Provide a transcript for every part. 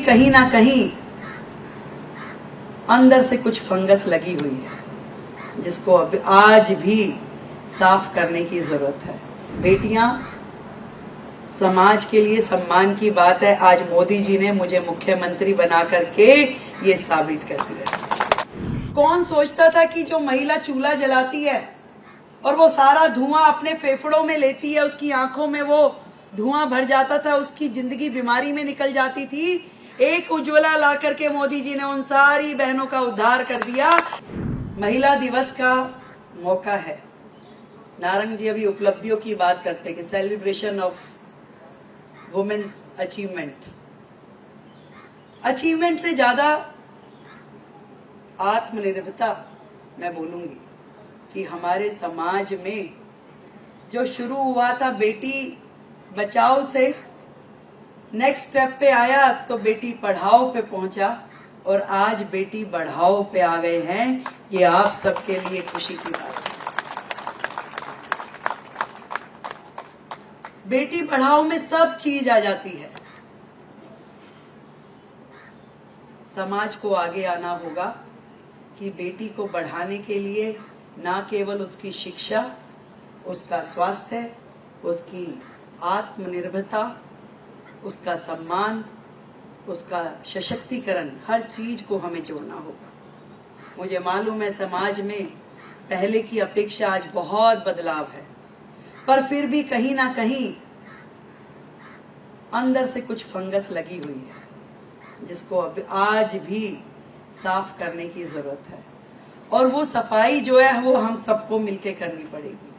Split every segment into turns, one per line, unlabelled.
कहीं ना कहीं अंदर से कुछ फंगस लगी हुई है, जिसको अब आज भी साफ करने की जरूरत है। बेटियां, समाज के लिए सम्मान की बात है। आज मोदी जी ने मुझे मुख्यमंत्री बना करके ये साबित कर दिया। कौन सोचता था कि जो महिला चूल्हा जलाती है और वो सारा धुआं अपने फेफड़ों में लेती है, उसकी आंखों में वो धुआं भर जाता था, उसकी जिंदगी बीमारी में निकल जाती थी। एक उज्ज्वला ला करके मोदी जी ने उन सारी बहनों का उद्धार कर दिया। महिला दिवस का मौका है। नारंग जी अभी उपलब्धियों की बात करते हैं कि सेलिब्रेशन ऑफ वुमेन्स अचीवमेंट से ज्यादा आत्मनिर्भरता मैं बोलूंगी कि हमारे समाज में जो शुरू हुआ था बेटी बचाओ से, नेक्स्ट स्टेप पे आया तो बेटी पढ़ाओ पे पहुंचा और आज बेटी बढ़ाओ पे आ गए हैं। ये आप सबके लिए खुशी की बात है। बेटी पढ़ाओ में सब चीज आ जाती है। समाज को आगे आना होगा कि बेटी को बढ़ाने के लिए ना केवल उसकी शिक्षा, उसका स्वास्थ्य, उसकी आत्मनिर्भरता, उसका सम्मान, उसका सशक्तिकरण, हर चीज को हमें जोड़ना होगा। मुझे मालूम है समाज में पहले की अपेक्षा आज बहुत बदलाव है, पर फिर भी कहीं ना कहीं अंदर से कुछ फंगस लगी हुई है, जिसको अब आज भी साफ करने की जरूरत है। और वो सफाई जो है वो हम सबको मिलकर करनी पड़ेगी।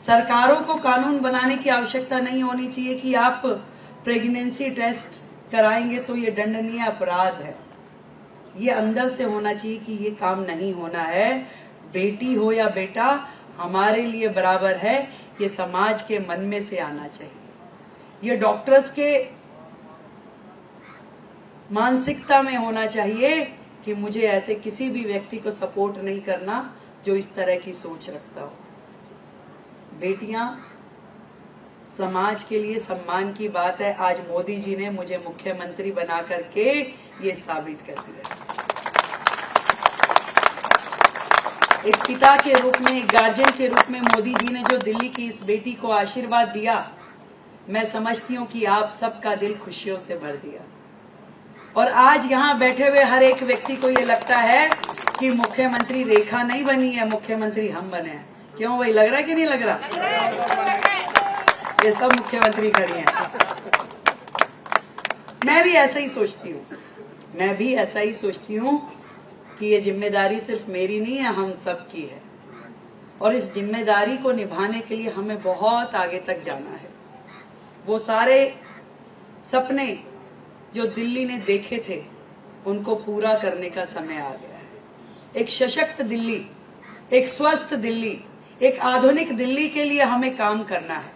सरकारों को कानून बनाने की आवश्यकता नहीं होनी चाहिए कि आप प्रेगनेंसी टेस्ट कराएंगे तो ये दंडनीय अपराध है। ये अंदर से होना चाहिए कि ये काम नहीं होना है। बेटी हो या बेटा हमारे लिए बराबर है, ये समाज के मन में से आना चाहिए। ये डॉक्टर्स के मानसिकता में होना चाहिए कि मुझे ऐसे किसी भी व्यक्ति को सपोर्ट नहीं करना जो इस तरह की सोच रखता हो। बेटियां, समाज के लिए सम्मान की बात है। आज मोदी जी ने मुझे मुख्यमंत्री बना करके ये साबित कर दिया। एक पिता के रूप में, एक गार्जियन के रूप में मोदी जी ने जो दिल्ली की इस बेटी को आशीर्वाद दिया, मैं समझती हूँ कि आप सबका दिल खुशियों से भर दिया। और आज यहाँ बैठे हुए हर एक व्यक्ति को ये लगता है कि मुख्यमंत्री रेखा नहीं बनी है, मुख्यमंत्री हम बने हैं। क्यों भाई, लग रहा है कि नहीं लग रहा? ये सब मुख्यमंत्री खड़ी हैं। मैं भी ऐसा ही सोचती हूँ कि ये जिम्मेदारी सिर्फ मेरी नहीं है, हम सब की है। और इस जिम्मेदारी को निभाने के लिए हमें बहुत आगे तक जाना है। वो सारे सपने जो दिल्ली ने देखे थे, उनको पूरा करने का समय आ गया है। एक सशक्त दिल्ली, एक स्वस्थ दिल्ली, एक आधुनिक दिल्ली के लिए हमें काम करना है।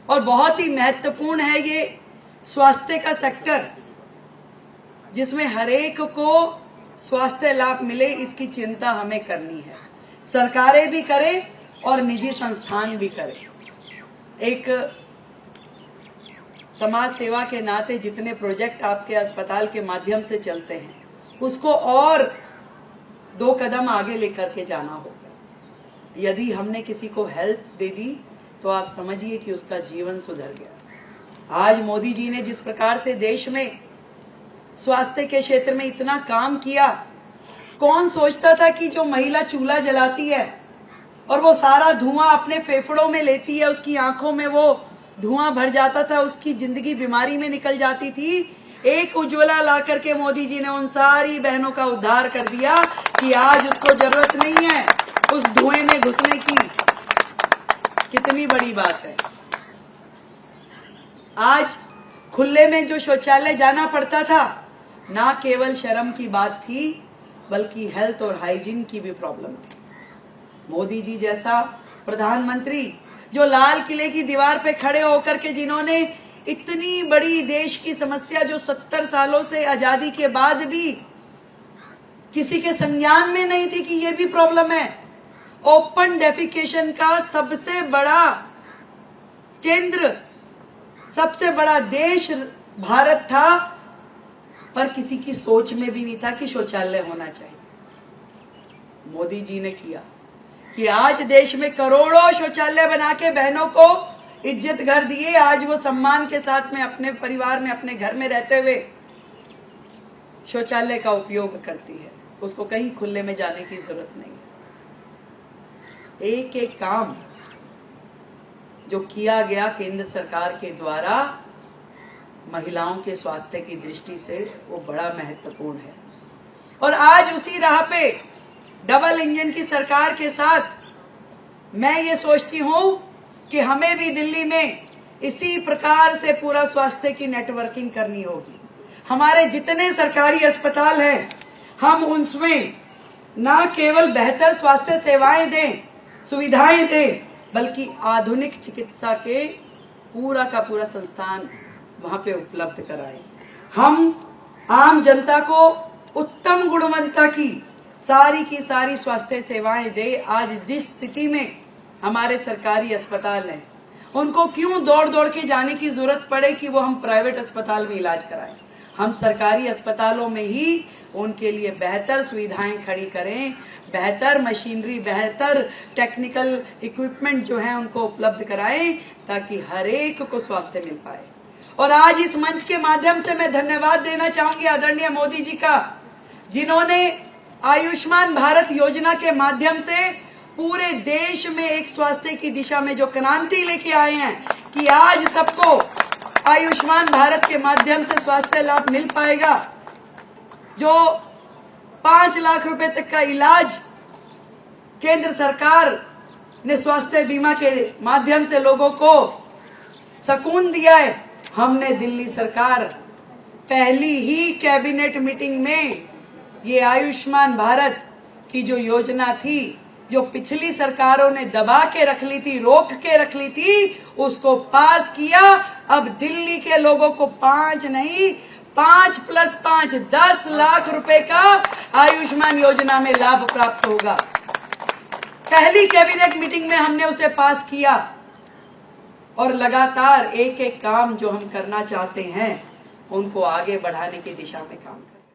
और बहुत ही महत्वपूर्ण है ये स्वास्थ्य का सेक्टर, जिसमें हर एक को स्वास्थ्य लाभ मिले, इसकी चिंता हमें करनी है। सरकारें भी करें और निजी संस्थान भी करें। एक समाज सेवा के नाते जितने प्रोजेक्ट आपके अस्पताल के माध्यम से चलते हैं, उसको और 2 कदम आगे लेकर के जाना होगा। यदि हमने किसी को हेल्प दे दी तो आप समझिए कि उसका जीवन सुधर गया। आज मोदी जी ने जिस प्रकार से देश में स्वास्थ्य के क्षेत्र में इतना काम किया, कौन सोचता था कि जो महिला चूल्हा जलाती है और वो सारा धुआं अपने फेफड़ों में लेती है, उसकी आंखों में वो धुआं भर जाता था, उसकी जिंदगी बीमारी में निकल जाती थी। एक उज्ज्वला ला करके मोदी जी ने उन सारी बहनों का उद्धार कर दिया कि आज उसको जरूरत नहीं है उस धुएं में घुसने की। कितनी बड़ी बात है। आज खुले में जो शौचालय जाना पड़ता था, ना केवल शर्म की बात थी बल्कि हेल्थ और हाइजीन की भी प्रॉब्लम थी। मोदी जी जैसा प्रधानमंत्री जो लाल किले की दीवार पे खड़े होकर के जिन्होंने इतनी बड़ी देश की समस्या जो 70 सालों से आजादी के बाद भी किसी के संज्ञान में नहीं थी कि ये भी प्रॉब्लम है, ओपन डेफिकेशन का सबसे बड़ा केंद्र, सबसे बड़ा देश भारत था, पर किसी की सोच में भी नहीं था कि शौचालय होना चाहिए। मोदी जी ने किया कि आज देश में करोड़ों शौचालय बना के बहनों को इज्जत घर दिए। आज वो सम्मान के साथ में अपने परिवार में, अपने घर में रहते हुए शौचालय का उपयोग करती है। उसको कहीं खुले में जाने की जरूरत नहीं है। एक एक काम जो किया गया केंद्र सरकार के द्वारा महिलाओं के स्वास्थ्य की दृष्टि से, वो बड़ा महत्वपूर्ण है। और आज उसी राह पे डबल इंजन की सरकार के साथ मैं ये सोचती हूं कि हमें भी दिल्ली में इसी प्रकार से पूरा स्वास्थ्य की नेटवर्किंग करनी होगी। हमारे जितने सरकारी अस्पताल हैं, हम उनमें ना केवल बेहतर स्वास्थ्य सेवाएं दें, सुविधाएं दें, बल्कि आधुनिक चिकित्सा के पूरा का पूरा संस्थान वहां पे उपलब्ध कराएं। हम आम जनता को उत्तम गुणवत्ता की सारी स्वास्थ्य सेवाएं दे। आज जिस स्थिति में हमारे सरकारी अस्पताल हैं, उनको क्यों दौड़ दौड़ के जाने की जरूरत पड़े कि वो हम प्राइवेट अस्पताल में इलाज कराएं। हम सरकारी अस्पतालों में ही उनके लिए बेहतर सुविधाएं खड़ी करें, बेहतर मशीनरी, बेहतर टेक्निकल इक्विपमेंट जो है उनको उपलब्ध कराएं, ताकि हर एक को स्वास्थ्य मिल पाए। और आज इस मंच के माध्यम से मैं धन्यवाद देना चाहूंगी आदरणीय मोदी जी का, जिन्होंने आयुष्मान भारत योजना के माध्यम से पूरे देश में एक स्वास्थ्य की दिशा में जो क्रांति लेके आए हैं कि आज सबको आयुष्मान भारत के माध्यम से स्वास्थ्य लाभ मिल पाएगा। जो 5 लाख रुपए तक का इलाज केंद्र सरकार ने स्वास्थ्य बीमा के माध्यम से लोगों को सुकून दिया है। हमने दिल्ली सरकार पहली ही कैबिनेट मीटिंग में ये आयुष्मान भारत की जो योजना थी, जो पिछली सरकारों ने दबा के रख ली थी, रोक के रख ली थी, उसको पास किया। अब दिल्ली के लोगों को 5 नहीं, 5 + 5 10 लाख रुपए का आयुष्मान योजना में लाभ प्राप्त होगा। पहली कैबिनेट मीटिंग में हमने उसे पास किया और लगातार एक एक काम जो हम करना चाहते हैं उनको आगे बढ़ाने की दिशा में काम करें।